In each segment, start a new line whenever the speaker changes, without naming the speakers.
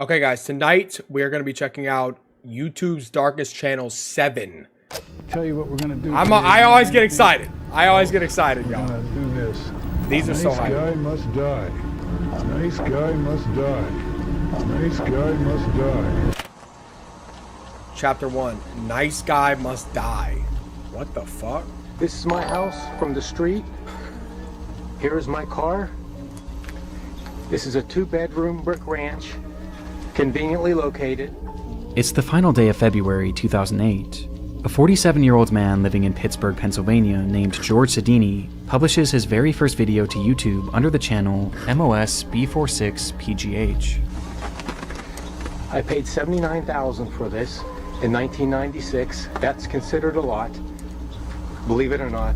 Okay, guys, tonight we're going to be checking out YouTube's Darkest Channel 7.
Tell you what we're going to do.
I always get excited. I always get excited, y'all.
We're going to do this.
These are so
Nice
hype.
guy must die. Nice guy must die. Nice guy must die.
Chapter 1. Nice guy must die. What the fuck?
This is my house from the street. Here is my car. This is a 2-bedroom brick ranch, conveniently located.
It's the final day of February 2008. A 47-year-old man living in Pittsburgh, Pennsylvania named George Sedini publishes his very first video to YouTube under the channel MOS B46PGH.
I paid $79,000 for this in 1996. That's considered a lot, believe it or not.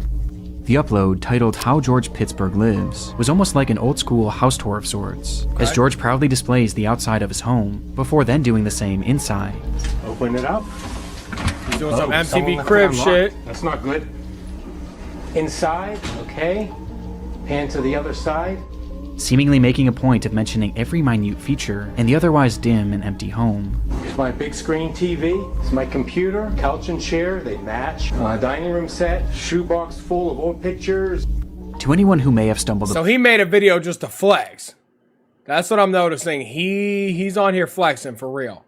The upload, titled How George Pittsburgh Lives, was almost like an old-school house tour of sorts, as George proudly displays the outside of his home, before then doing the same inside.
Open it up.
He's doing some
someone
MTV
left
Crib
it unlocked.
shit.
That's not good. Inside, okay. Pan to the other side.
Seemingly making a point of mentioning every minute feature in the otherwise dim and empty home.
Here's my big screen TV. It's my computer, couch and chair, they match. Dining room set, shoebox full of old pictures.
To anyone who may have stumbled
So he made a video just to flex. That's what I'm noticing. He's on here flexing for real.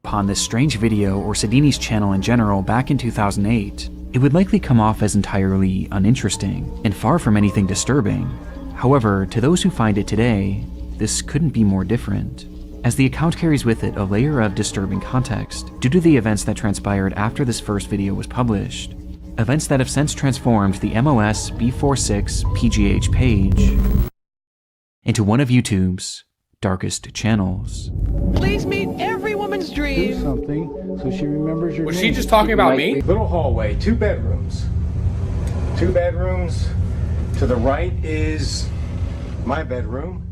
upon this strange video or Sedini's channel in general back in 2008, it would likely come off as entirely uninteresting and far from anything disturbing. However, to those who find it today, this couldn't be more different, as the account carries with it a layer of disturbing context due to the events that transpired after this first video was published, events that have since transformed the MOS B46 PGH page into one of YouTube's darkest channels.
Please meet every woman's
Do
dream.
something so she remembers your
Was
name.
she just talking about me?
Little hallway, 2 bedrooms. 2 bedrooms. To the right is my bedroom.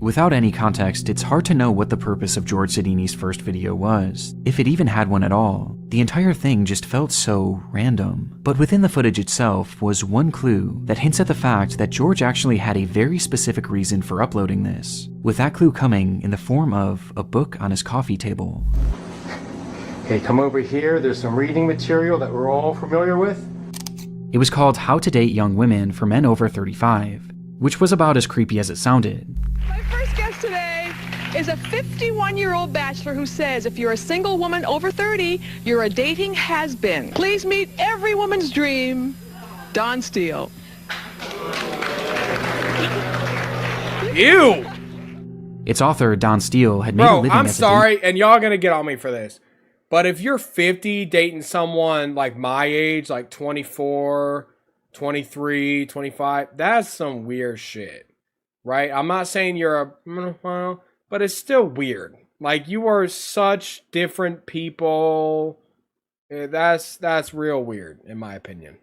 Without any context, it's hard to know what the purpose of George Sedini's first video was, if it even had one at all. The entire thing just felt so random. But within the footage itself was one clue that hints at the fact that George actually had a very specific reason for uploading this, with that clue coming in the form of a book on his coffee table.
Okay, come over here. There's some reading material that we're all familiar with.
It was called How to Date Young Women for Men Over 35, which was about as creepy as it sounded.
My first guest today is a 51-year-old bachelor who says if you're a single woman over 30, you're a dating has-been. Please meet every woman's dream, Don Steele.
Ew!
Its author, Don Steele, had made a
Bro,
living
I'm
as a
sorry, and y'all gonna get on me for this. But if you're 50 dating someone like my age, like 24, 23, 25, that's some weird shit. Right? I'm not saying you're a, but it's still weird. Like, you are such different people. That's real weird, in my opinion.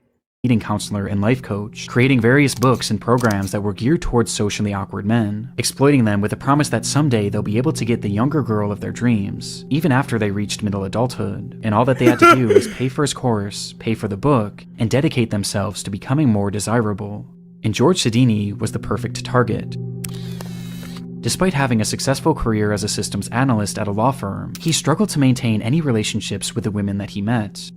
dating counselor and life coach, creating various books and programs that were geared towards socially awkward men, exploiting them with the promise that someday they'll be able to get the younger girl of their dreams, even after they reached middle adulthood, and all that they had to do was pay for his course, pay for the book, and dedicate themselves to becoming more desirable. And George Sedini was the perfect target. Despite having a successful career as a systems analyst at a law firm, he struggled to maintain any relationships with the women that he met.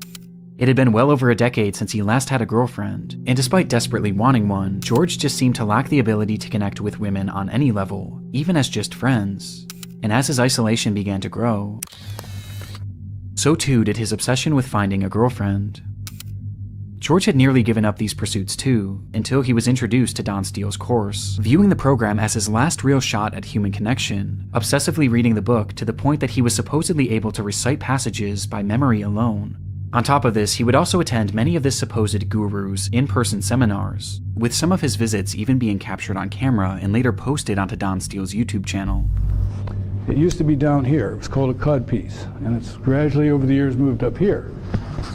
It had been well over a decade since he last had a girlfriend, and despite desperately wanting one, George just seemed to lack the ability to connect with women on any level, even as just friends. And as his isolation began to grow, so too did his obsession with finding a girlfriend. George had nearly given up these pursuits too, until he was introduced to Don Steele's course, viewing the program as his last real shot at human connection, obsessively reading the book to the point that he was supposedly able to recite passages by memory alone. On top of this, he would also attend many of this supposed guru's in-person seminars, with some of his visits even being captured on camera and later posted onto Don Steele's YouTube channel.
It used to be down here. It was called a codpiece, and it's gradually over the years moved up here.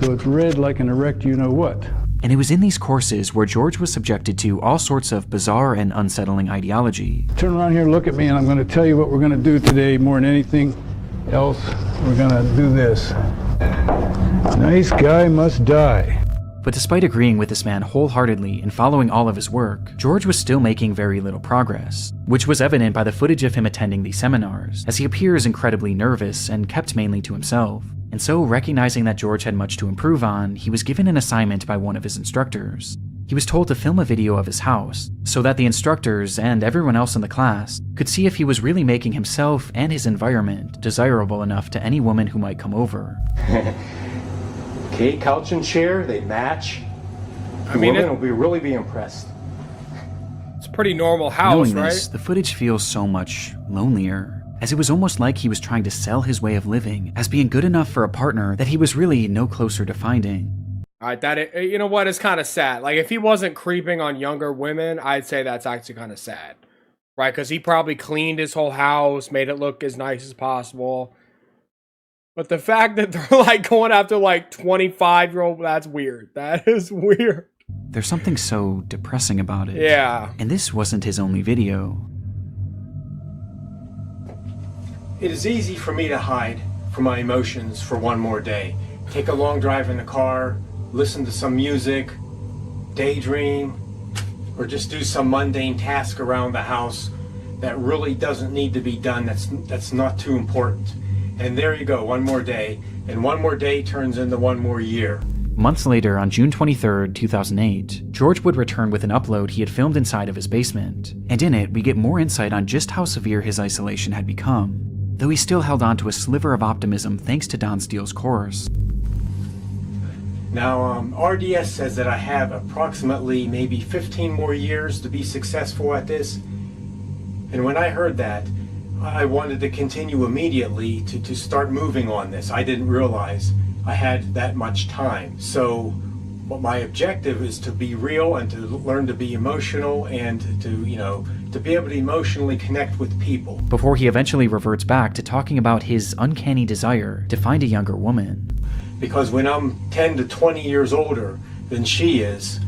So it's read like an erect you-know-what.
And it was in these courses where George was subjected to all sorts of bizarre and unsettling ideology.
Turn around here and look at me, and I'm going to tell you what we're going to do today more than anything else. We're going to do this. Nice guy must die.
But despite agreeing with this man wholeheartedly and following all of his work, George was still making very little progress, which was evident by the footage of him attending these seminars, as he appears incredibly nervous and kept mainly to himself. And so, recognizing that George had much to improve on, he was given an assignment by one of his instructors. He was told to film a video of his house, so that the instructors and everyone else in the class could see if he was really making himself and his environment desirable enough to any woman who might come over.
Okay, couch and chair, they match. The women will really be impressed.
It's a pretty normal house,
Knowing
right?
this, the footage feels so much lonelier, as it was almost like he was trying to sell his way of living as being good enough for a partner that he was really no closer to finding.
Alright, you know what, it's kind of sad. Like, if he wasn't creeping on younger women, I'd say that's actually kind of sad. Right, because he probably cleaned his whole house, made it look as nice as possible. But the fact that they're, like, going after, like, 25-year-old, that's weird. That is weird.
There's something so depressing about it.
Yeah.
And this wasn't his only video.
It is easy for me to hide from my emotions for one more day. Take a long drive in the car, listen to some music, daydream, or just do some mundane task around the house that really doesn't need to be done, that's not too important. And there you go, one more day, and one more day turns into one more year.
Months later, on June 23rd, 2008, George would return with an upload he had filmed inside of his basement, and in it we get more insight on just how severe his isolation had become, though he still held on to a sliver of optimism thanks to Don Steele's course.
Now, RDS says that I have approximately maybe 15 more years to be successful at this, and when I heard that, I wanted to continue immediately to start moving on this. I didn't realize I had that much time. So my objective is to be real and to learn to be emotional and to be able to emotionally connect with people.
Before he eventually reverts back to talking about his uncanny desire to find a younger woman.
Because when I'm 10 to 20 years older than she is,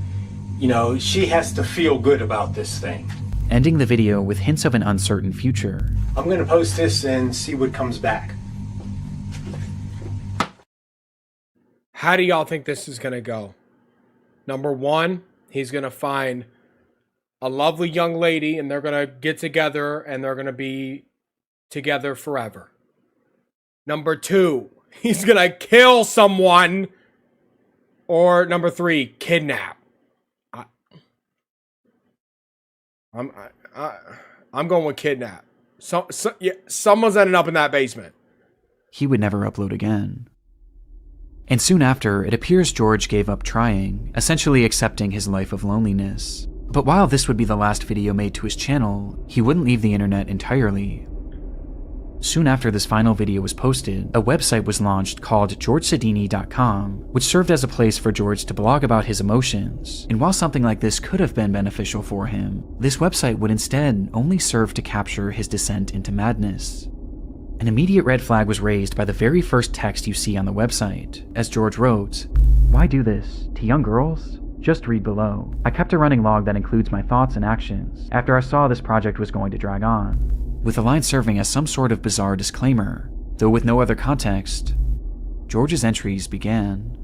she has to feel good about this thing.
Ending the video with hints of an uncertain future.
I'm going to post this and see what comes back.
How do y'all think this is going to go? Number one, he's going to find a lovely young lady and they're going to get together and they're going to be together forever. Number two, he's going to kill someone. Or number three, kidnap. I'm going with kidnap. Someone's ending up in that basement.
He would never upload again. And soon after, it appears George gave up trying, essentially accepting his life of loneliness. But while this would be the last video made to his channel, he wouldn't leave the internet entirely. Soon after this final video was posted, a website was launched called georgesedini.com, which served as a place for George to blog about his emotions. And while something like this could have been beneficial for him, this website would instead only serve to capture his descent into madness. An immediate red flag was raised by the very first text you see on the website, as George wrote, "Why do this? To young girls? Just read below. I kept a running log that includes my thoughts and actions after I saw this project was going to drag on," with the line serving as some sort of bizarre disclaimer, though with no other context. George's entries began.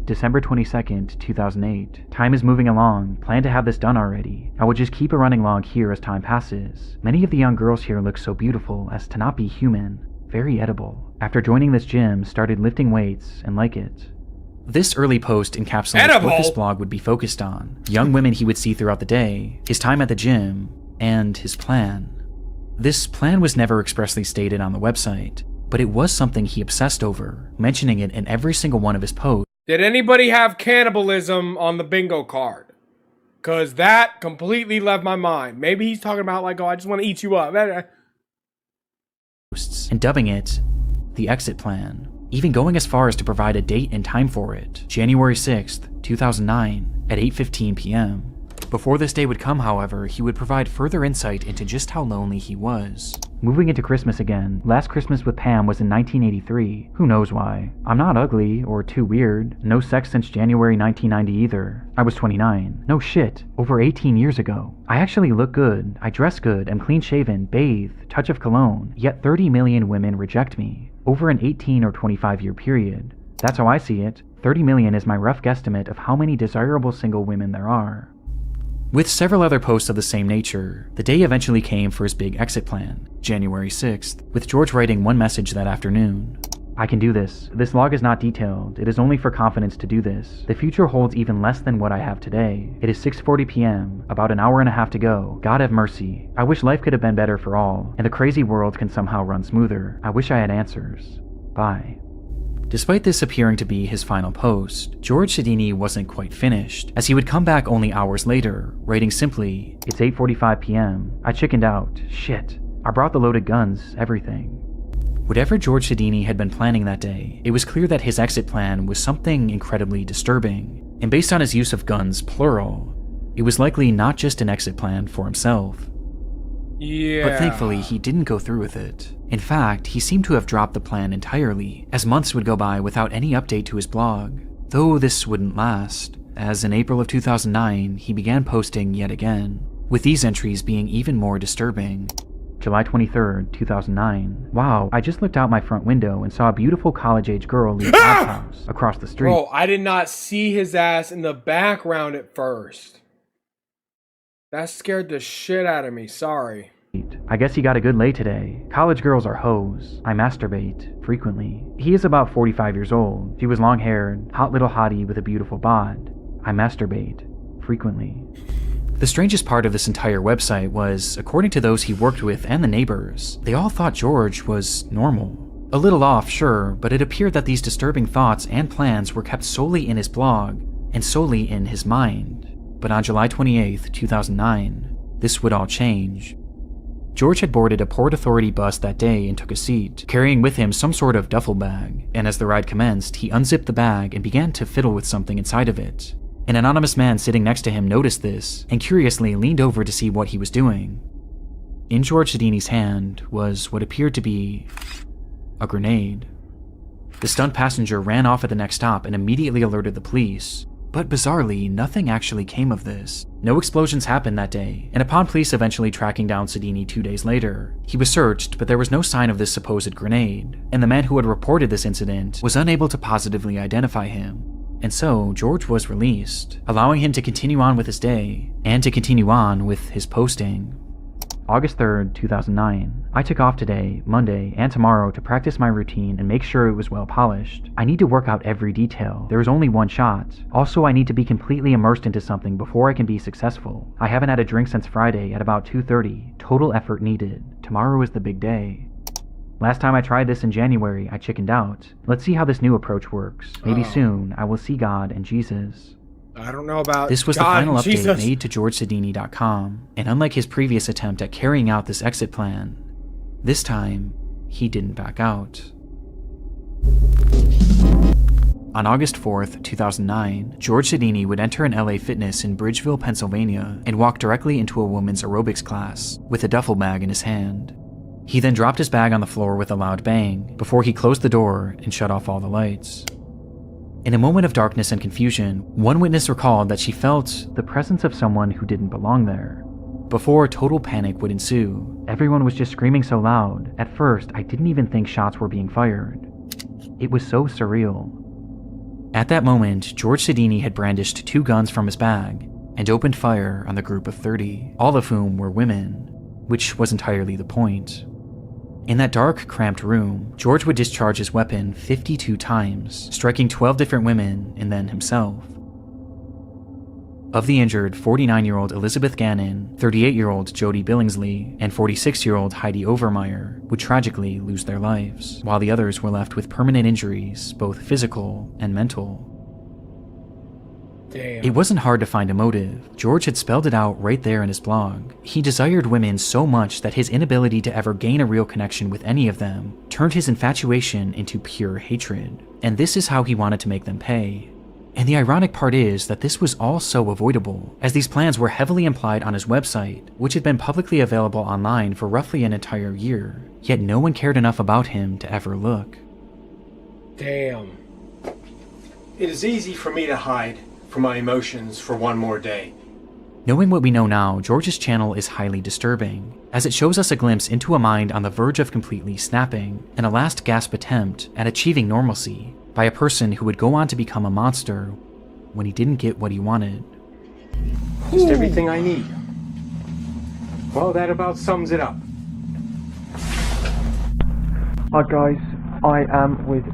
December 22nd, 2008. Time is moving along. Plan to have this done already. I will just keep a running log here as time passes. Many of the young girls here look so beautiful as to not be human. Very edible. After joining this gym, started lifting weights and like it. This early post encapsulates what this blog would be focused on. Young women he would see throughout the day, his time at the gym, and his plan. This plan was never expressly stated on the website, but it was something he obsessed over, mentioning it in every single one of his posts.
Did anybody have cannibalism on the bingo card? Because that completely left my mind. Maybe he's talking about like, oh, I just want to eat you up.
And dubbing it the exit plan, even going as far as to provide a date and time for it, January 6th, 2009 at 8:15 p.m. Before this day would come, however, he would provide further insight into just how lonely he was. Moving into Christmas again, last Christmas with Pam was in 1983. Who knows why? I'm not ugly or too weird. No sex since January 1990 either. I was 29. No shit. Over 18 years ago. I actually look good. I dress good. Am clean shaven. Bathe. Touch of cologne. Yet 30 million women reject me. Over an 18 or 25 year period. That's how I see it. 30 million is my rough guesstimate of how many desirable single women there are. With several other posts of the same nature, the day eventually came for his big exit plan, January 6th, with George writing one message that afternoon. I can do this. This log is not detailed. It is only for confidence to do this. The future holds even less than what I have today. It is 6:40 p.m., about an hour and a half to go. God have mercy. I wish life could have been better for all, and the crazy world can somehow run smoother. I wish I had answers. Bye. Despite this appearing to be his final post, George Shadini wasn't quite finished, as he would come back only hours later, writing simply, "It's 8:45 p.m. I chickened out. Shit. I brought the loaded guns, everything." Whatever George Shadini had been planning that day, it was clear that his exit plan was something incredibly disturbing, and based on his use of guns, plural, it was likely not just an exit plan for himself.
Yeah.
But thankfully, he didn't go through with it. In fact, he seemed to have dropped the plan entirely, as months would go by without any update to his blog. Though this wouldn't last, as in April of 2009, he began posting yet again, with these entries being even more disturbing. July 23rd, 2009. Wow, I just looked out my front window and saw a beautiful college-age girl leave the house across the street.
Bro, I did not see his ass in the background at first. That scared the shit out of me, sorry.
I guess he got a good lay today. College girls are hoes. I masturbate frequently. He is about 45 years old. She was long-haired, hot little hottie with a beautiful bod. I masturbate frequently. The strangest part of this entire website was, according to those he worked with and the neighbors, they all thought George was normal. A little off, sure, but it appeared that these disturbing thoughts and plans were kept solely in his blog, and solely in his mind. But on July 28th, 2009, this would all change. George had boarded a Port Authority bus that day and took a seat, carrying with him some sort of duffel bag, and as the ride commenced, he unzipped the bag and began to fiddle with something inside of it. An anonymous man sitting next to him noticed this, and curiously leaned over to see what he was doing. In George Shadini's hand was what appeared to be a grenade. The stunned passenger ran off at the next stop and immediately alerted the police, but bizarrely, nothing actually came of this. No explosions happened that day, and upon police eventually tracking down Shadini 2 days later, he was searched, but there was no sign of this supposed grenade, and the man who had reported this incident was unable to positively identify him. And so, George was released, allowing him to continue on with his day, and to continue on with his posting. August 3rd, 2009. I took off today, Monday, and tomorrow to practice my routine and make sure it was well polished. I need to work out every detail. There is only one shot. Also, I need to be completely immersed into something before I can be successful. I haven't had a drink since Friday at about 2:30. Total effort needed. Tomorrow is the big day. Last time I tried this in January, I chickened out. Let's see how this new approach works. Maybe soon, I will see God and Jesus.
I don't know about
This was
God,
the final update
Jesus.
made to GeorgeSadini.com, and unlike his previous attempt at carrying out this exit plan, this time, he didn't back out. On August 4th, 2009, George Shadini would enter an LA Fitness in Bridgeville, Pennsylvania, and walk directly into a woman's aerobics class, with a duffel bag in his hand. He then dropped his bag on the floor with a loud bang, before he closed the door and shut off all the lights. In a moment of darkness and confusion, one witness recalled that she felt the presence of someone who didn't belong there. Before total panic would ensue, everyone was just screaming so loud. At first, I didn't even think shots were being fired. It was so surreal. At that moment, George Shadini had brandished 2 guns from his bag and opened fire on the group of 30, all of whom were women, which was entirely the point. In that dark, cramped room, George would discharge his weapon 52 times, striking 12 different women and then himself. Of the injured, 49-year-old Elizabeth Gannon, 38-year-old Jody Billingsley, and 46-year-old Heidi Overmeyer would tragically lose their lives, while the others were left with permanent injuries, both physical and mental.
Damn.
It wasn't hard to find a motive. George had spelled it out right there in his blog. He desired women so much that his inability to ever gain a real connection with any of them turned his infatuation into pure hatred. And this is how he wanted to make them pay. And the ironic part is that this was all so avoidable, as these plans were heavily implied on his website, which had been publicly available online for roughly an entire year, yet no one cared enough about him to ever look.
Damn.
It is easy for me to hide from my emotions for one more day.
Knowing what we know now, George's channel is highly disturbing, as it shows us a glimpse into a mind on the verge of completely snapping, and a last gasp attempt at achieving normalcy, by a person who would go on to become a monster when he didn't get what he wanted.
Just everything I need. Well, that about sums it up.
Hi guys, I am with...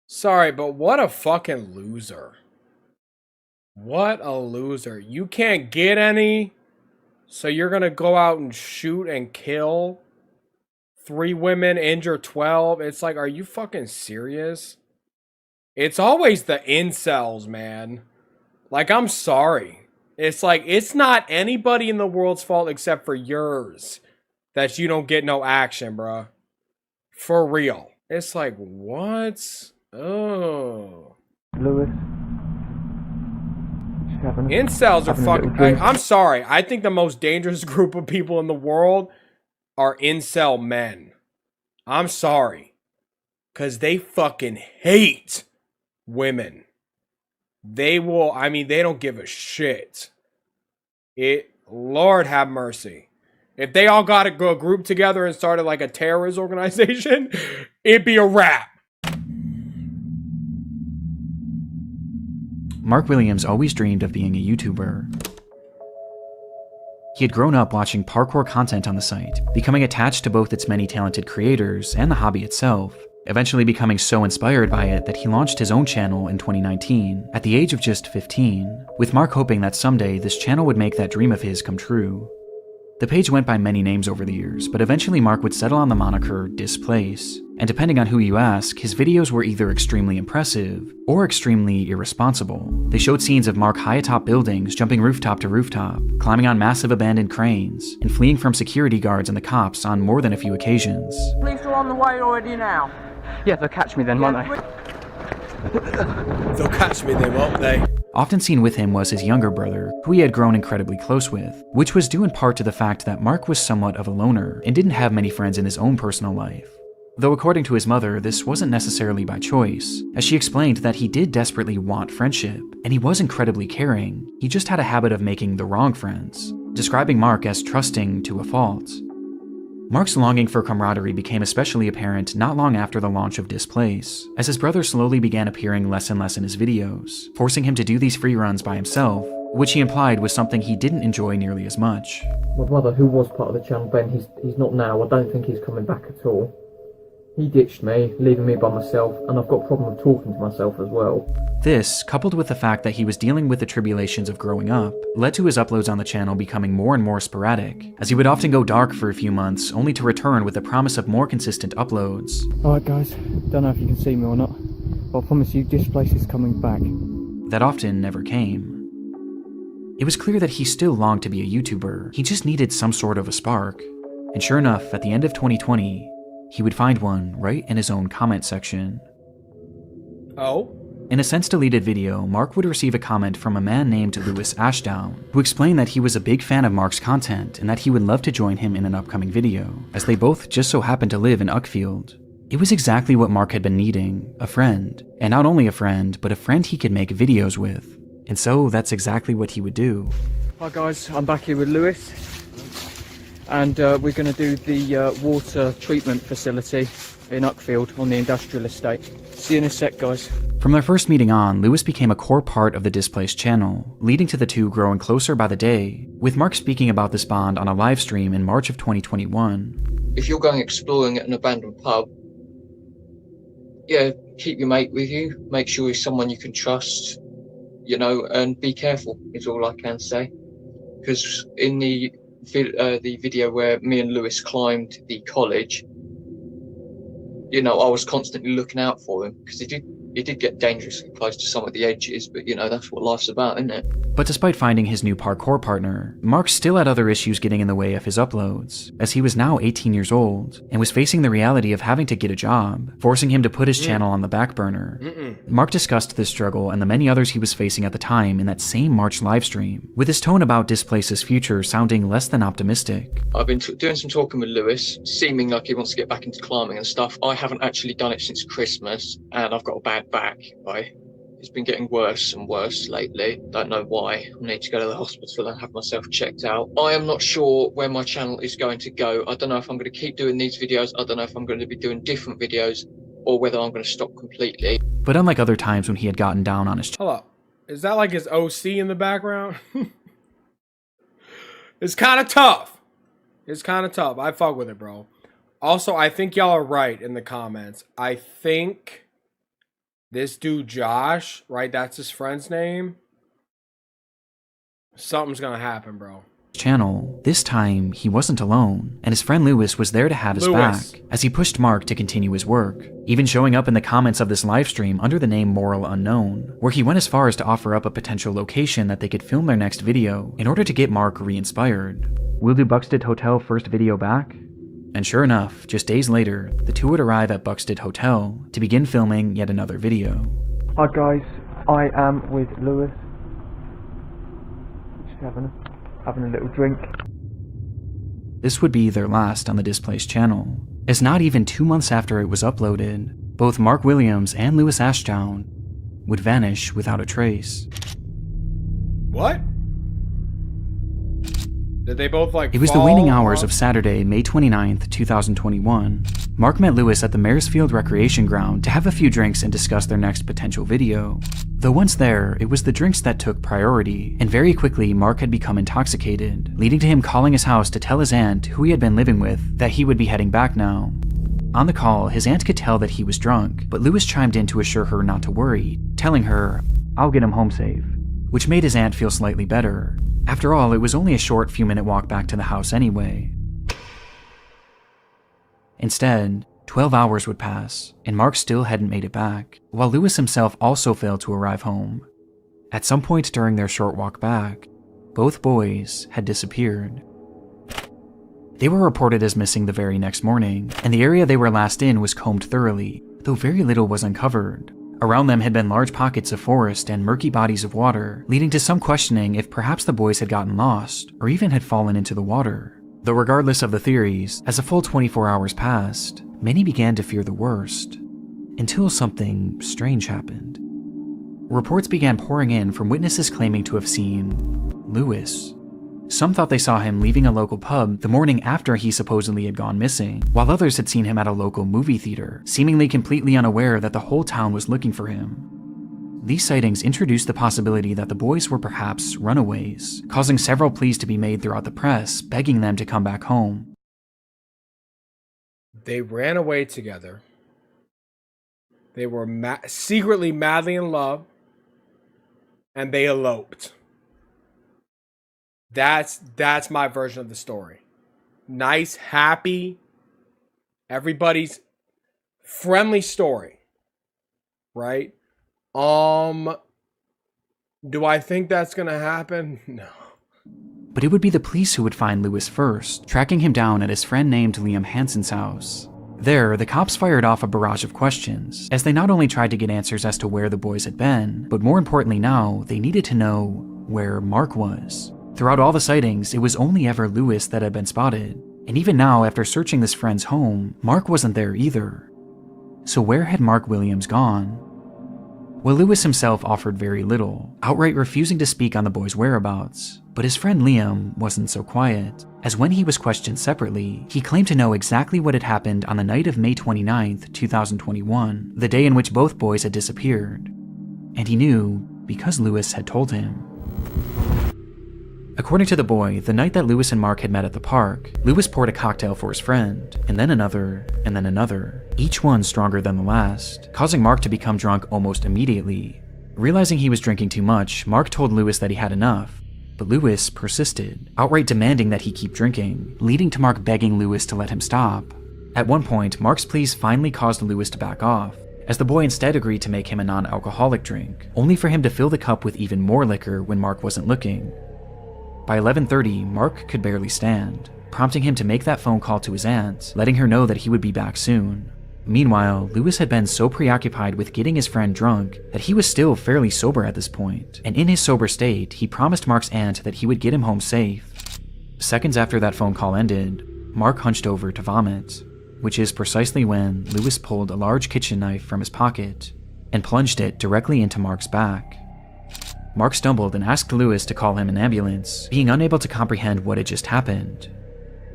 Sorry, but what a fucking loser. What a loser. You can't get any, so you're gonna go out and shoot and kill 3 women, injure 12. It's like, are you fucking serious? It's always the incels, man. Like, I'm sorry. It's like, it's not anybody in the world's fault except for yours that you don't get no action, bruh. For real. It's like, what? Oh.
Lewis.
Incels are fucking... I'm sorry. I think the most dangerous group of people in the world are incel men. I'm sorry. Because they fucking hate women. They will... I mean, they don't give a shit. Lord have mercy. If they all got a group together and started like a terrorist organization, it'd be a wrap.
Mark Williams always dreamed of being a YouTuber. He had grown up watching parkour content on the site, becoming attached to both its many talented creators and the hobby itself, eventually becoming so inspired by it that he launched his own channel in 2019, at the age of just 15, with Mark hoping that someday this channel would make that dream of his come true. The page went by many names over the years, but eventually Mark would settle on the moniker Displace, and depending on who you ask, his videos were either extremely impressive or extremely irresponsible. They showed scenes of Mark high atop buildings, jumping rooftop to rooftop, climbing on massive abandoned cranes, and fleeing from security guards and the cops on more than a few occasions.
Police are on the way already now.
Yeah, they'll catch me then, won't they?
They'll catch me then, won't they?
Often seen with him was his younger brother, who he had grown incredibly close with, which was due in part to the fact that Mark was somewhat of a loner and didn't have many friends in his own personal life. Though according to his mother, this wasn't necessarily by choice, as she explained that he did desperately want friendship, and he was incredibly caring, he just had a habit of making the wrong friends, describing Mark as trusting to a fault. Mark's longing for camaraderie became especially apparent not long after the launch of Displace, as his brother slowly began appearing less and less in his videos, forcing him to do these free runs by himself, which he implied was something he didn't enjoy nearly as much.
My brother, who was part of the channel, Ben, he's not now. I don't think he's coming back at all. He ditched me, leaving me by myself, and I've got a problem with talking to myself as well.
This, coupled with the fact that he was dealing with the tribulations of growing up, led to his uploads on the channel becoming more and more sporadic, as he would often go dark for a few months, only to return with the promise of more consistent uploads.
Alright guys, don't know if you can see me or not, but I promise you Displace is coming back.
That often never came. It was clear that he still longed to be a YouTuber, he just needed some sort of a spark. And sure enough, at the end of 2020, he would find one right in his own comment section.
Oh?
In a since-deleted video, Mark would receive a comment from a man named Lewis Ashdown, who explained that he was a big fan of Mark's content and that he would love to join him in an upcoming video, as they both just so happened to live in Uckfield. It was exactly what Mark had been needing, a friend. And not only a friend, but a friend he could make videos with. And so that's exactly what he would do.
Hi guys, I'm back here with Lewis, and we're going to do the water treatment facility in Uckfield on the industrial estate. See you in a sec, guys.
From their first meeting on, Lewis became a core part of the Displaced channel, leading to the two growing closer by the day, with Mark speaking about this bond on a live stream in March of 2021.
If you're going exploring at an abandoned pub, yeah, keep your mate with you, make sure he's someone you can trust, you know, and be careful is all I can say. Because in the video where me and Lewis climbed the college, you know, I was constantly looking out for him because he did get dangerously close to some of the edges, but you know, that's what life's about, isn't it?
But despite finding his new parkour partner, Mark still had other issues getting in the way of his uploads, as he was now 18 years old and was facing the reality of having to get a job, forcing him to put his channel on the back burner. Mark discussed this struggle and the many others he was facing at the time in that same March livestream, with his tone about Displace's future sounding less than optimistic.
I've been doing some talking with Lewis, seeming like he wants to get back into climbing and stuff. I haven't actually done it since Christmas, and I've got a bad back, right? It's been getting worse and worse lately. Don't know why. I need to go to the hospital and have myself checked out. I am not sure where my channel is going to go. I don't know if I'm going to keep doing these videos. I don't know if I'm going to be doing different videos. or whether I'm going to stop completely.
But unlike other times when he had gotten down on his
Hold up. Is that like his OC in the background? It's kind of tough. It's kind of tough. I fuck with it, bro. Also, I think y'all are right in the comments. I think this dude Josh, right? That's his friend's name. Something's gonna happen, bro.
channel, this time he wasn't alone, and his friend Lewis was there to have his back as he pushed Mark to continue his work, even showing up in the comments of this livestream under the name Moral Unknown, where he went as far as to offer up a potential location that they could film their next video in order to get Mark re-inspired. We'll do Buxted Hotel first video back? And sure enough, just days later, the two would arrive at Buxted Hotel to begin filming yet another video.
Hi guys, I am with Lewis. Just having a little drink.
This would be their last on the Displaced channel, as not even 2 months after it was uploaded, both Mark Williams and Lewis Ashdown would vanish without a trace.
What? Did they both like
It was the waning hours of Saturday, May 29th, 2021. Mark met Lewis at the Maresfield Recreation Ground to have a few drinks and discuss their next potential video. Though once there, it was the drinks that took priority, and very quickly Mark had become intoxicated, leading to him calling his house to tell his aunt, who he had been living with, that he would be heading back now. On the call, his aunt could tell that he was drunk, but Lewis chimed in to assure her not to worry, telling her, "I'll get him home safe," which made his aunt feel slightly better. After all, it was only a short few-minute walk back to the house anyway. Instead, 12 hours would pass, and Mark still hadn't made it back, while Lewis himself also failed to arrive home. At some point during their short walk back, both boys had disappeared. They were reported as missing the very next morning, and the area they were last in was combed thoroughly, though very little was uncovered. Around them had been large pockets of forest and murky bodies of water, leading to some questioning if perhaps the boys had gotten lost, or even had fallen into the water. Though regardless of the theories, as a full 24 hours passed, many began to fear the worst, until something strange happened. Reports began pouring in from witnesses claiming to have seen Lewis. Some thought they saw him leaving a local pub the morning after he supposedly had gone missing, while others had seen him at a local movie theater, seemingly completely unaware that the whole town was looking for him. These sightings introduced the possibility that the boys were perhaps runaways, causing several pleas to be made throughout the press, begging them to come back home.
They ran away together. They were secretly madly in love, and they eloped. That's my version of the story. Nice, happy, everybody's friendly story, right? Do I think that's gonna happen? No.
But it would be the police who would find Lewis first, tracking him down at his friend named Liam Hansen's house. There, the cops fired off a barrage of questions, as they not only tried to get answers as to where the boys had been, but more importantly now, they needed to know where Mark was. Throughout all the sightings, it was only ever Lewis that had been spotted, and even now, after searching this friend's home, Mark wasn't there either. So where had Mark Williams gone? Well, Lewis himself offered very little, outright refusing to speak on the boys' whereabouts, but his friend Liam wasn't so quiet, as when he was questioned separately, he claimed to know exactly what had happened on the night of May 29th, 2021, the day in which both boys had disappeared. And he knew because Lewis had told him. According to the boy, the night that Lewis and Mark had met at the park, Lewis poured a cocktail for his friend, and then another, each one stronger than the last, causing Mark to become drunk almost immediately. Realizing he was drinking too much, Mark told Lewis that he had enough, but Lewis persisted, outright demanding that he keep drinking, leading to Mark begging Lewis to let him stop. At one point, Mark's pleas finally caused Lewis to back off, as the boy instead agreed to make him a non-alcoholic drink, only for him to fill the cup with even more liquor when Mark wasn't looking. By 11:30, Mark could barely stand, prompting him to make that phone call to his aunt, letting her know that he would be back soon. Meanwhile, Lewis had been so preoccupied with getting his friend drunk that he was still fairly sober at this point, and in his sober state, he promised Mark's aunt that he would get him home safe. Seconds after that phone call ended, Mark hunched over to vomit, which is precisely when Lewis pulled a large kitchen knife from his pocket and plunged it directly into Mark's back. Mark stumbled and asked Lewis to call him an ambulance, being unable to comprehend what had just happened,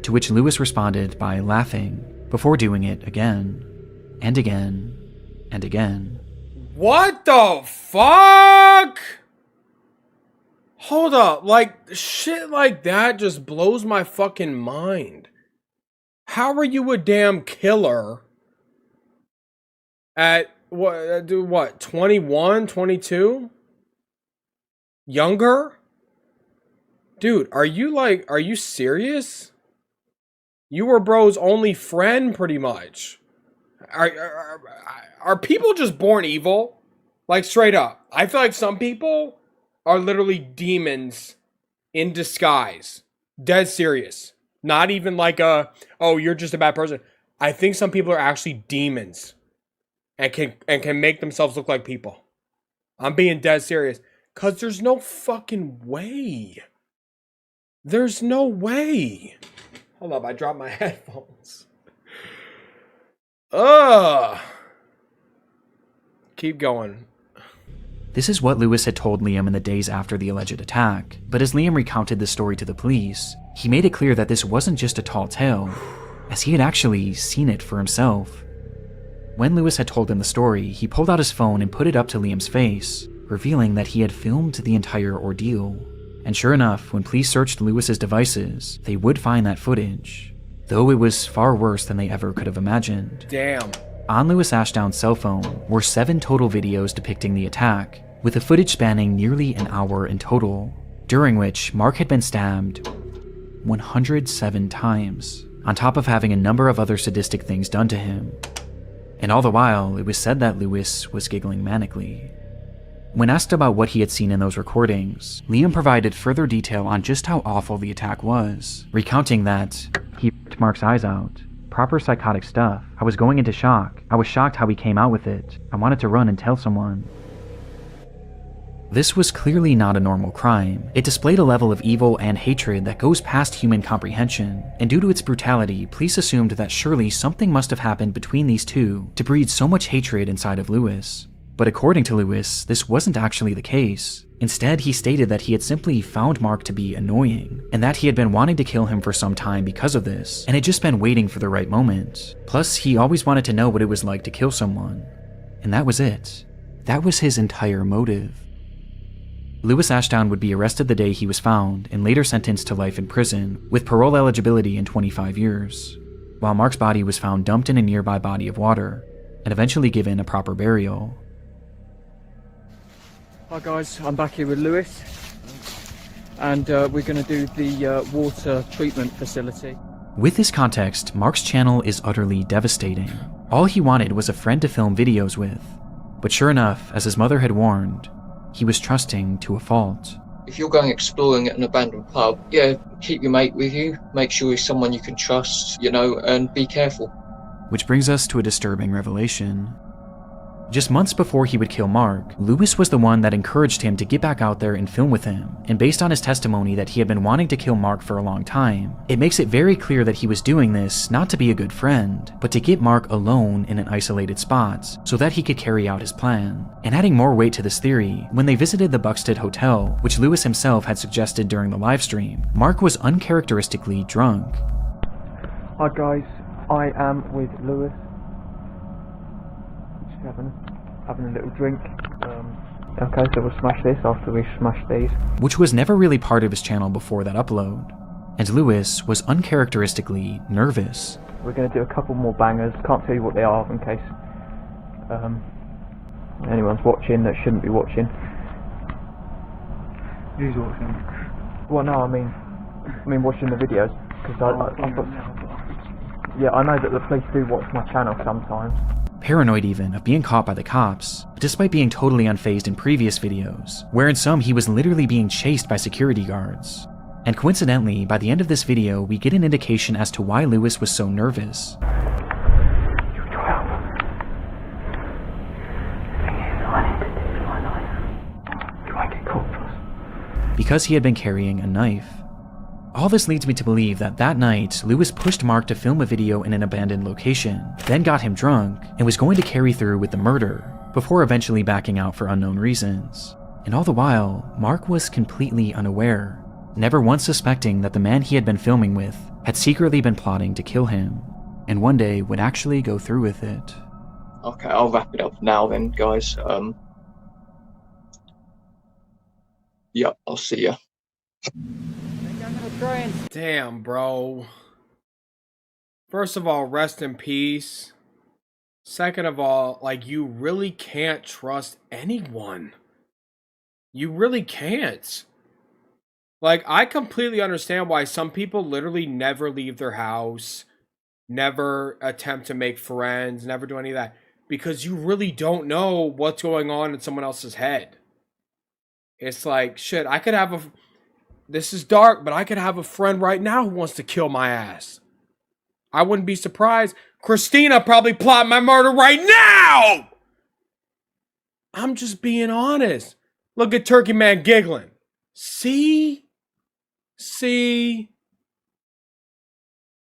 to which Lewis responded by laughing, before doing it again, and again, and again.
What the fuck? Hold up, like, shit like that just blows my fucking mind. How are you a damn killer at, what, 21, 22? Younger? Dude, are you serious? You were bro's only friend, pretty much. Are people just born evil? Like, straight up. I feel like some people are literally demons in disguise. Dead serious. Not even like oh, you're just a bad person. I think some people are actually demons and can make themselves look like people. I'm being dead serious. Cause there's no fucking way. There's no way. Hold up, I dropped my headphones. Ugh. Keep going.
This is what Lewis had told Liam in the days after the alleged attack, but as Liam recounted the story to the police, he made it clear that this wasn't just a tall tale, as he had actually seen it for himself. When Lewis had told him the story, he pulled out his phone and put it up to Liam's face, revealing that he had filmed the entire ordeal. And sure enough, when police searched Lewis's devices, they would find that footage, though it was far worse than they ever could have imagined.
Damn.
On Lewis Ashdown's cell phone were 7 total videos depicting the attack, with the footage spanning nearly an hour in total, during which Mark had been stabbed 107 times, on top of having a number of other sadistic things done to him. And all the while, it was said that Lewis was giggling manically. When asked about what he had seen in those recordings, Liam provided further detail on just how awful the attack was, recounting that he ripped Mark's eyes out. Proper psychotic stuff. I was going into shock. I was shocked how he came out with it. I wanted to run and tell someone. This was clearly not a normal crime. It displayed a level of evil and hatred that goes past human comprehension, and due to its brutality, police assumed that surely something must have happened between these two to breed so much hatred inside of Lewis. But according to Lewis, this wasn't actually the case. Instead, he stated that he had simply found Mark to be annoying, and that he had been wanting to kill him for some time because of this, and had just been waiting for the right moment. Plus, he always wanted to know what it was like to kill someone. And that was it. That was his entire motive. Lewis Ashdown would be arrested the day he was found, and later sentenced to life in prison, with parole eligibility in 25 years, while Mark's body was found dumped in a nearby body of water, and eventually given a proper burial.
Hi guys, I'm back here with Lewis, and we're going to do the water treatment facility.
With this context, Mark's channel is utterly devastating. All he wanted was a friend to film videos with, but sure enough, as his mother had warned, he was trusting to a fault.
If you're going exploring at an abandoned pub, yeah, keep your mate with you, make sure he's someone you can trust, you know, and be careful.
Which brings us to a disturbing revelation. Just months before he would kill Mark, Lewis was the one that encouraged him to get back out there and film with him, and based on his testimony that he had been wanting to kill Mark for a long time, it makes it very clear that he was doing this not to be a good friend, but to get Mark alone in an isolated spot, so that he could carry out his plan. And adding more weight to this theory, when they visited the Buxted Hotel, which Lewis himself had suggested during the livestream, Mark was uncharacteristically drunk.
Hi guys, I am with Lewis. Having a little drink. Okay, so we'll smash this after we smash these.
Which was never really part of his channel before that upload. And Lewis was uncharacteristically nervous.
We're going to do a couple more bangers. Can't tell you what they are in case anyone's watching that shouldn't be watching.
Who's watching?
Well, no, I mean watching the videos. Because yeah, I know that the police do watch my channel sometimes.
Paranoid even of being caught by the cops, despite being totally unfazed in previous videos, where in some he was literally being chased by security guards. And coincidentally, by the end of this video, we get an indication as to why Lewis was so nervous. Because he had been carrying a knife. All this leads me to believe that that night, Lewis pushed Mark to film a video in an abandoned location, then got him drunk, and was going to carry through with the murder, before eventually backing out for unknown reasons. And all the while, Mark was completely unaware, never once suspecting that the man he had been filming with had secretly been plotting to kill him, and one day would actually go through with it.
Okay, I'll wrap it up now then, guys. Yeah, I'll see ya.
Damn, bro. First of all, rest in peace. Second of all, like, you really can't trust anyone. You really can't. Like, I completely understand why some people literally never leave their house, never attempt to make friends, never do any of that, because you really don't know what's going on in someone else's head. It's like, shit, I could have a... This is dark, but I could have a friend right now who wants to kill my ass. I wouldn't be surprised. Christina probably plotting my murder right now! I'm just being honest. Look at Turkey Man giggling. See? See?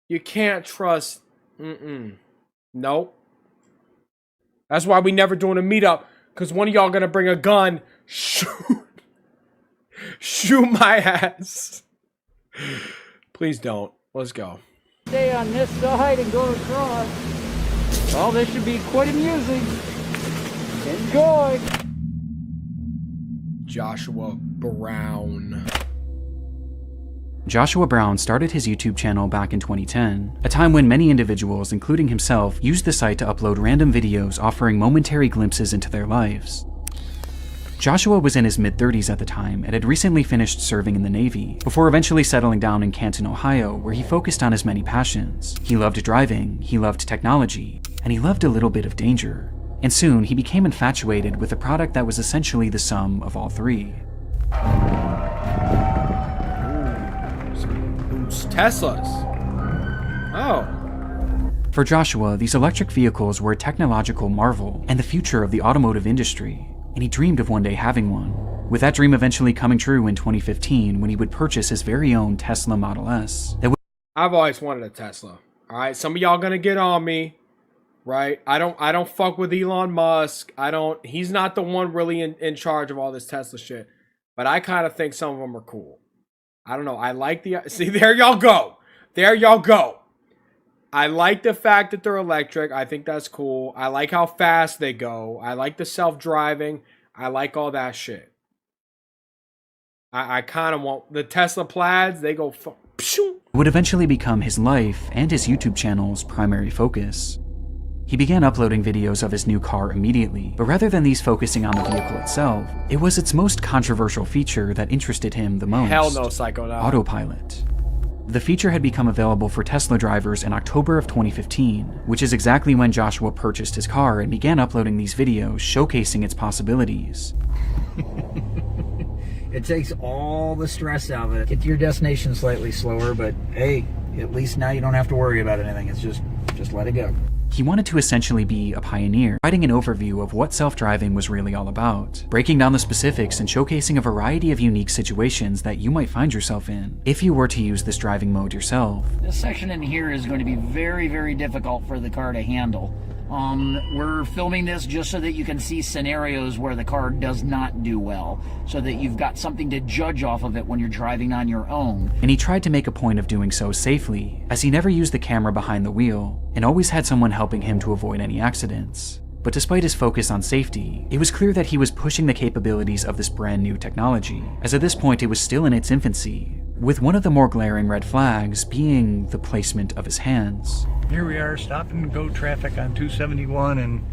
You can't trust... Nope. That's why we never doing a meetup. Because one of y'all gonna bring a gun. Shoot my ass. Please don't. Let's go.
Stay on this side and go across. Well, this should be quite amusing. Enjoy.
Joshua Brown.
Joshua Brown started his YouTube channel back in 2010, a time when many individuals, including himself, used the site to upload random videos offering momentary glimpses into their lives. Joshua was in his mid-30s at the time and had recently finished serving in the Navy, before eventually settling down in Canton, Ohio, where he focused on his many passions. He loved driving, he loved technology, and he loved a little bit of danger. And soon, he became infatuated with a product that was essentially the sum of all three.
Teslas. Oh.
For Joshua, these electric vehicles were a technological marvel and the future of the automotive industry, and he dreamed of one day having one, with that dream eventually coming true in 2015 when he would purchase his very own Tesla Model S.
I've always wanted a Tesla. All right, some of y'all gonna get on me, right? I don't fuck with Elon Musk. He's not the one really in charge of all this Tesla shit, but I kind of think some of them are cool. I don't know. I like see, there y'all go. There y'all go. I like the fact that they're electric. I think that's cool. I like how fast they go. I like the self-driving. I like all that shit. I kind of want the Tesla Plaids. They go...
would eventually become his life and his YouTube channel's primary focus. He began uploading videos of his new car immediately, but rather than these focusing on the vehicle itself, it was its most controversial feature that interested him the most.
Hell no, Psycho. No.
Autopilot. The feature had become available for Tesla drivers in October of 2015, which is exactly when Joshua purchased his car and began uploading these videos showcasing its possibilities.
It takes all the stress out of it. Get to your destination slightly slower, but hey, at least now you don't have to worry about anything. It's just let it go.
He wanted to essentially be a pioneer, providing an overview of what self-driving was really all about, breaking down the specifics and showcasing a variety of unique situations that you might find yourself in if you were to use this driving mode yourself.
This section in here is going to be very, very difficult for the car to handle. We're filming this just so that you can see scenarios where the car does not do well, so that you've got something to judge off of it when you're driving on your own.
And he tried to make a point of doing so safely, as he never used the camera behind the wheel, and always had someone helping him to avoid any accidents. But despite his focus on safety, it was clear that he was pushing the capabilities of this brand new technology, as at this point it was still in its infancy, with one of the more glaring red flags being the placement of his hands.
Here we are, stop and go traffic on 271,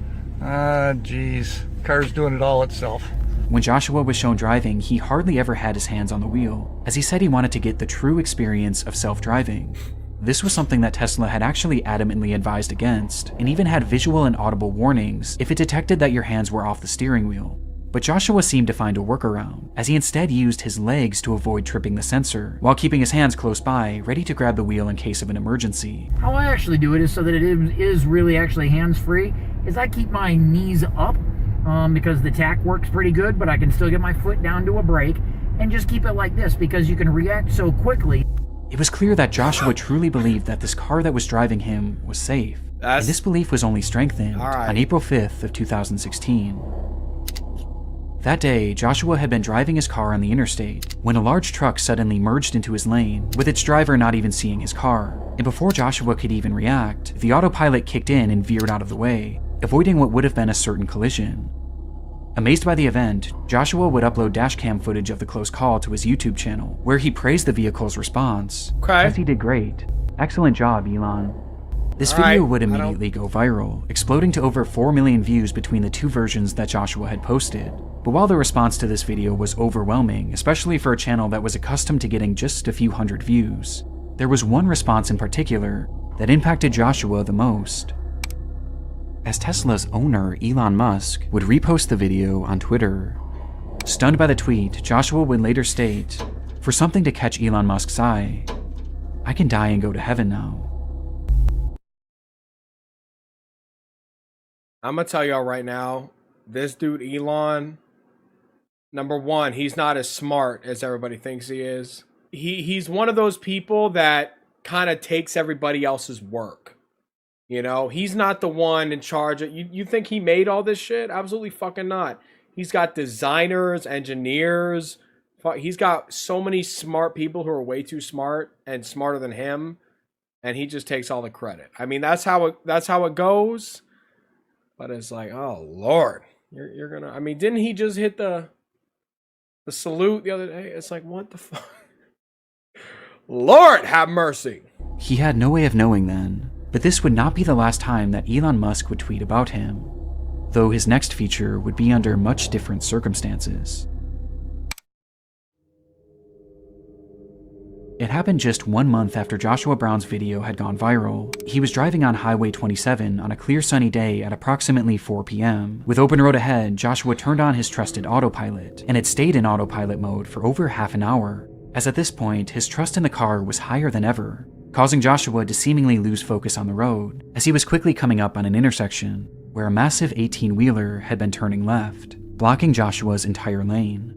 and geez, car's doing it all itself.
When Joshua was shown driving, he hardly ever had his hands on the wheel, as he said he wanted to get the true experience of self-driving. This was something that Tesla had actually adamantly advised against, and even had visual and audible warnings if it detected that your hands were off the steering wheel. But Joshua seemed to find a workaround, as he instead used his legs to avoid tripping the sensor, while keeping his hands close by, ready to grab the wheel in case of an emergency.
How I actually do it is so that it is really actually hands-free, is I keep my knees up, because the tack works pretty good, but I can still get my foot down to a brake, and just keep it like this, because you can react so quickly.
It was clear that Joshua truly believed that this car that was driving him was safe, and this belief was only strengthened on April 5th of 2016. That day, Joshua had been driving his car on the interstate when a large truck suddenly merged into his lane, with its driver not even seeing his car. And before Joshua could even react, the autopilot kicked in and veered out of the way, avoiding what would have been a certain collision. Amazed by the event, Joshua would upload dashcam footage of the close call to his YouTube channel, where he praised the vehicle's response.
Okay.
Says he did great. Excellent job, Elon. This
All
video
right,
would
I don't-
immediately go viral, exploding to over 4 million views between the two versions that Joshua had posted. But while the response to this video was overwhelming, especially for a channel that was accustomed to getting just a few hundred views, there was one response in particular that impacted Joshua the most. As Tesla's owner, Elon Musk, would repost the video on Twitter. Stunned by the tweet, Joshua would later state, "For something to catch Elon Musk's eye, I can die and go to heaven now."
I'm gonna tell y'all right now, this dude Elon, number one, he's not as smart as everybody thinks he is. He's one of those people that kind of takes everybody else's work. You know, he's not the one in charge of, you think he made all this shit? Absolutely fucking not. He's got designers, engineers. He's got so many smart people who are way too smart and smarter than him, and he just takes all the credit. I mean, that's how it goes. But it's like, oh Lord, you're gonna. I mean, didn't he just hit the salute the other day? It's like, what the fuck? Lord have mercy.
He had no way of knowing then, but this would not be the last time that Elon Musk would tweet about him, though his next feature would be under much different circumstances. It happened just 1 month after Joshua Brown's video had gone viral. He was driving on Highway 27 on a clear sunny day at approximately 4 p.m. With open road ahead, Joshua turned on his trusted autopilot, and it stayed in autopilot mode for over half an hour, as at this point, his trust in the car was higher than ever, causing Joshua to seemingly lose focus on the road, as he was quickly coming up on an intersection where a massive 18-wheeler had been turning left, blocking Joshua's entire lane.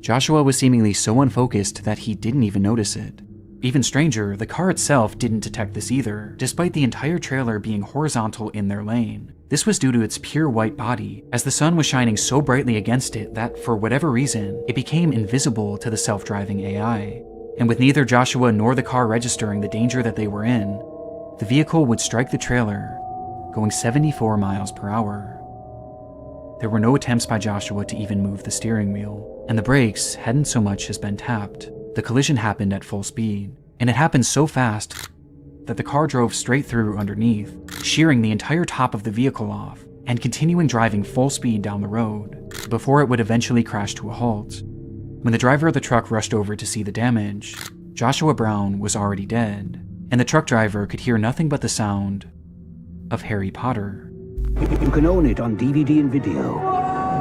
Joshua was seemingly so unfocused that he didn't even notice it. Even stranger, the car itself didn't detect this either, despite the entire trailer being horizontal in their lane. This was due to its pure white body, as the sun was shining so brightly against it that, for whatever reason, it became invisible to the self-driving AI. And with neither Joshua nor the car registering the danger that they were in, the vehicle would strike the trailer, going 74 miles per hour. There were no attempts by Joshua to even move the steering wheel, and the brakes hadn't so much as been tapped. The collision happened at full speed, and it happened so fast that the car drove straight through underneath, shearing the entire top of the vehicle off, and continuing driving full speed down the road, before it would eventually crash to a halt. When the driver of the truck rushed over to see the damage, Joshua Brown was already dead, and the truck driver could hear nothing but the sound of Harry Potter.
You can own it on DVD and video.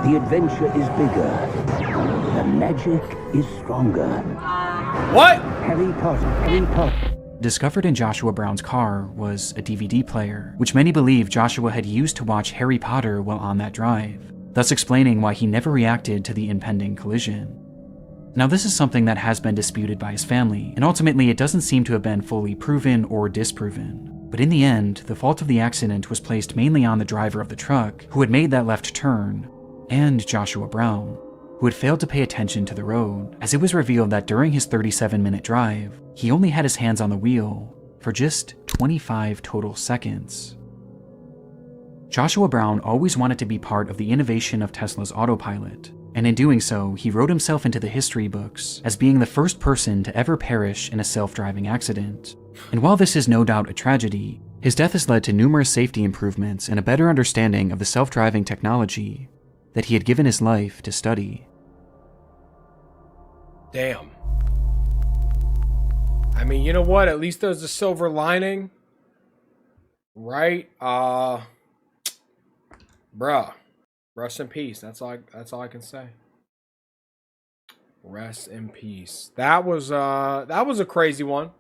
The adventure is bigger. The magic is stronger.
What?
Harry Potter. Harry Potter.
Discovered in Joshua Brown's car was a DVD player, which many believe Joshua had used to watch Harry Potter while on that drive, thus explaining why he never reacted to the impending collision. Now, this is something that has been disputed by his family, and ultimately it doesn't seem to have been fully proven or disproven. But in the end, the fault of the accident was placed mainly on the driver of the truck, who had made that left turn, and Joshua Brown, who had failed to pay attention to the road, as it was revealed that during his 37-minute drive, he only had his hands on the wheel for just 25 total seconds. Joshua Brown always wanted to be part of the innovation of Tesla's autopilot, and in doing so, he wrote himself into the history books as being the first person to ever perish in a self-driving accident. And while this is no doubt a tragedy, his death has led to numerous safety improvements and a better understanding of the self-driving technology that he had given his life to study.
Damn. I mean, you know what? At least there's a silver lining. Right? Bruh. Rest in peace. That's all I can say. Rest in peace. That was a crazy one.